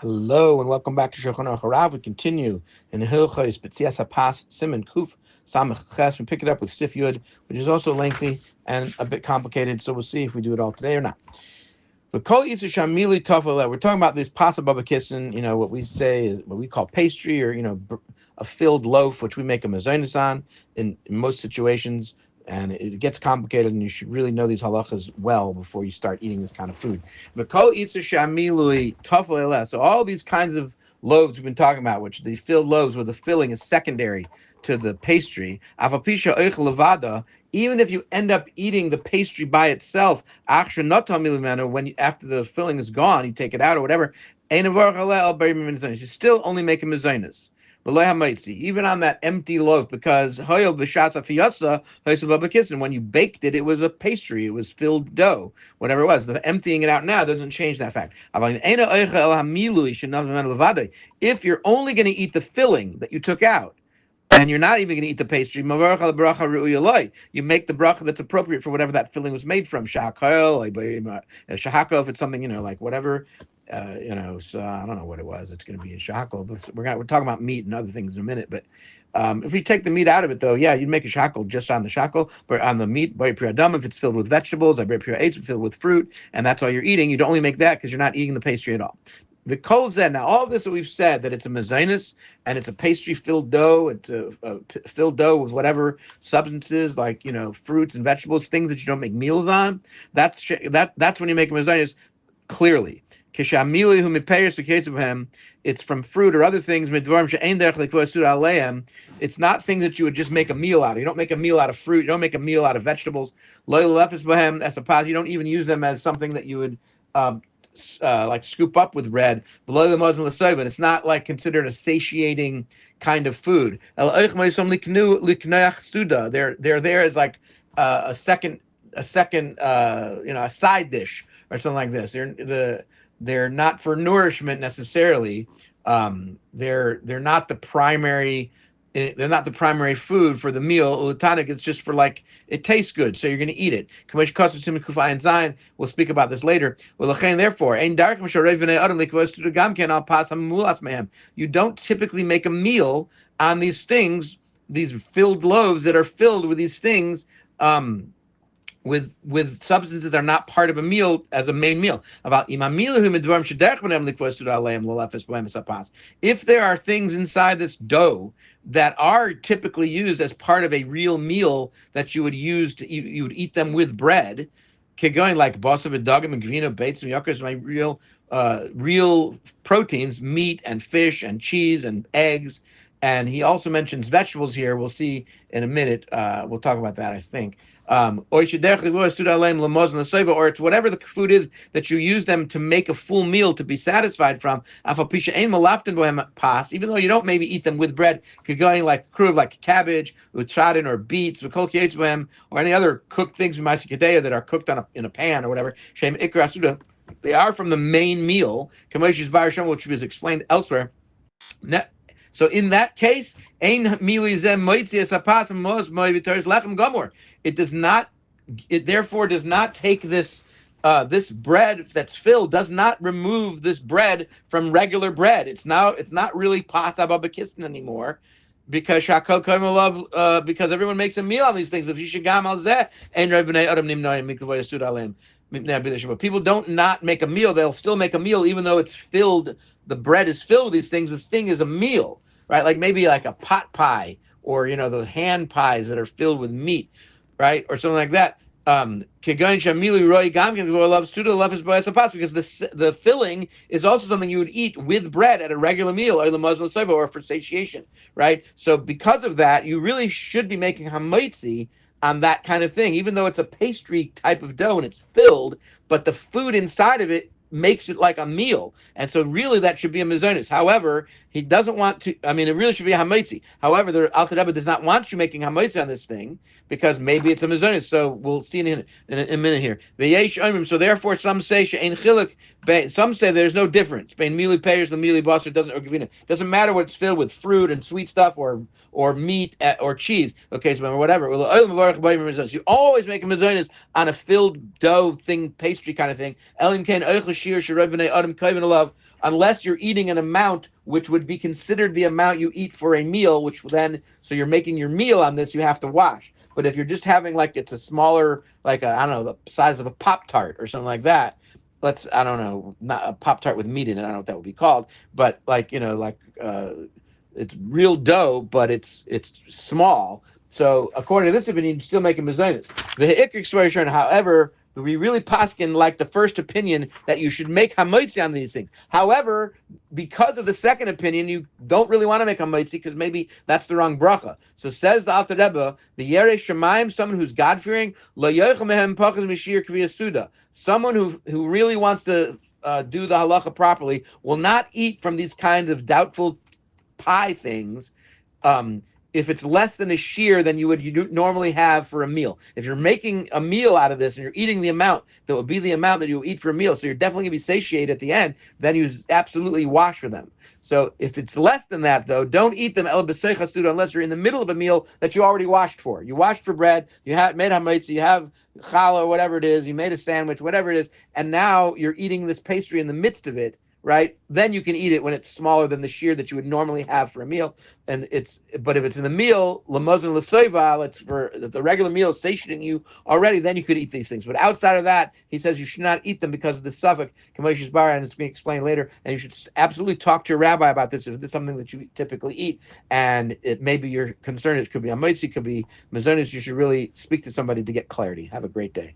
Hello and welcome back to Shulchan HaRav. We continue in the Hilchos, Betzias, HaPas, Siman, Kuf, Samach, Ches. We pick it up with Sif Yud, which is also lengthy and a bit complicated, so we'll see if we do it all today or not. But Kol Yisur Shamili Tafel, we're talking about this pasa baba kissin, what we say is what we call pastry, or a filled loaf, which we make a mazonis on in most situations. And it gets complicated, and you should really know these halachas well before you start eating this kind of food. But Kol Yisur Shamili Tafel, so all these kinds of loaves we've been talking about, which the filled loaves where the filling is secondary to the pastry, Avapisha Oich Levada, even if you end up eating the pastry by itself, when after the filling is gone, you take it out or whatever, you still only make a mezainis. Even on that empty loaf, because when you baked it, it was a pastry, it was filled dough, whatever it was. The emptying it out now doesn't change that fact. If you're only going to eat the filling that you took out, and you're not even going to eat the pastry, you make the bracha that's appropriate for whatever that filling was made from. Shahakol, if it's something, like whatever, so I don't know what it was. It's going to be a shahakol. But we're talking about meat and other things in a minute. But if you take the meat out of it, though, yeah, you'd make a shahakol just on the shahakol, but on the meat, if it's filled with vegetables, it's filled with fruit, and that's all you're eating, you'd only make that because you're not eating the pastry at all. The kol zen. Now, all of this that we've said, that it's a mezainis and it's a pastry-filled dough. It's a filled dough with whatever substances, like fruits and vegetables, things that you don't make meals on. That's when you make a mezainis. Clearly, it's from fruit or other things. It's not things that you would just make a meal out of. You don't make a meal out of fruit. You don't make a meal out of vegetables. You don't even use them as something that you would like scoop up with bread, but it's not like considered a satiating kind of food. They're there as like a second a side dish or something like this. They're not for nourishment necessarily. They're not the primary. They're not the primary food for the meal. Ulutanic, it's just for it tastes good, so you're going to eat it. We'll speak about this later. Therefore, you don't typically make a meal on these things, these filled loaves that are filled with these things. With substances that are not part of a meal as a main meal. If there are things inside this dough that are typically used as part of a real meal that you would use you would eat them with bread, going like basav and dagim and gvina, baits and yakers, my real proteins, meat and fish and cheese and eggs. And he also mentions vegetables here. We'll see in a minute. We'll talk about that, I think. Or it's whatever the food is that you use them to make a full meal to be satisfied from. Even though you don't maybe eat them with bread, going like kruv, like cabbage, utradin, or beets, or any other cooked things that are cooked in a pan or whatever. They are from the main meal, which was explained elsewhere. So in that case, it does not. It therefore does not take this bread that's filled, does not remove this bread from regular bread. It's not really pasa baba kistin anymore, because because everyone makes a meal on these things. But people don't not make a meal; they'll still make a meal, even though it's filled. The bread is filled with these things. The thing is a meal, right? Like maybe like a pot pie, or the hand pies that are filled with meat, right, or something like that. Because the filling is also something you would eat with bread at a regular meal, or for satiation, right? So because of that, you really should be making HaMotzi on that kind of thing, even though it's a pastry type of dough and it's filled, but the food inside of it makes it like a meal. And so really that should be a mezonis. However, he doesn't want to, it really should be a HaMotzi. However, the Alter Rebbe does not want you making HaMotzi on this thing, because maybe it's a mezonis. So we'll see in a minute here. So therefore some say some say there's no difference. The doesn't matter what it's filled with, fruit and sweet stuff, or meat or cheese. Okay, so whatever. You always make a mezonis on a filled dough thing, pastry kind of thing. unless you're eating an amount which would be considered the amount you eat for a meal, which then, so you're making your meal on this, you have to wash. But if you're just having like it's a smaller, like I don't know, the size of a Pop-Tart or something like that, I don't know, not a Pop-Tart with meat in it, I don't know what that would be called, but like, it's real dough, but it's small. So according to this opinion, you still make a mezainis. The ha'ikrik, however, we really paskin like the first opinion that you should make HaMotzi on these things. However, because of the second opinion, you don't really want to make HaMotzi because maybe that's the wrong bracha. So says the Alter Rebbe, the Yerei Shemaim, someone who's God-fearing, lo yochel mehem pachas mishir k'viyas suda. Someone who really wants to do the halacha properly will not eat from these kinds of doubtful pie things if it's less than a shear than you normally have for a meal. If you're making a meal out of this and you're eating the amount that would be the amount that you eat for a meal, so you're definitely going to be satiated at the end, then you absolutely wash for them. So if it's less than that, though, don't eat them el b'seicha suda unless you're in the middle of a meal that you already washed for. You washed for bread, you made HaMotzi, you have challah, whatever it is, you made a sandwich, whatever it is, and now you're eating this pastry in the midst of it, right? Then you can eat it when it's smaller than the shear that you would normally have for a meal. But if it's in the meal, lamazon l'soival, it's for the regular meal is satiating you already, then you could eat these things. But outside of that, he says you should not eat them because of the suffix, Kamoshi's bar, and it's being explained later. And you should absolutely talk to your rabbi about this if it's something that you typically eat. And it maybe you're concerned it could be HaMotzi, it could be mazonis. You should really speak to somebody to get clarity. Have a great day.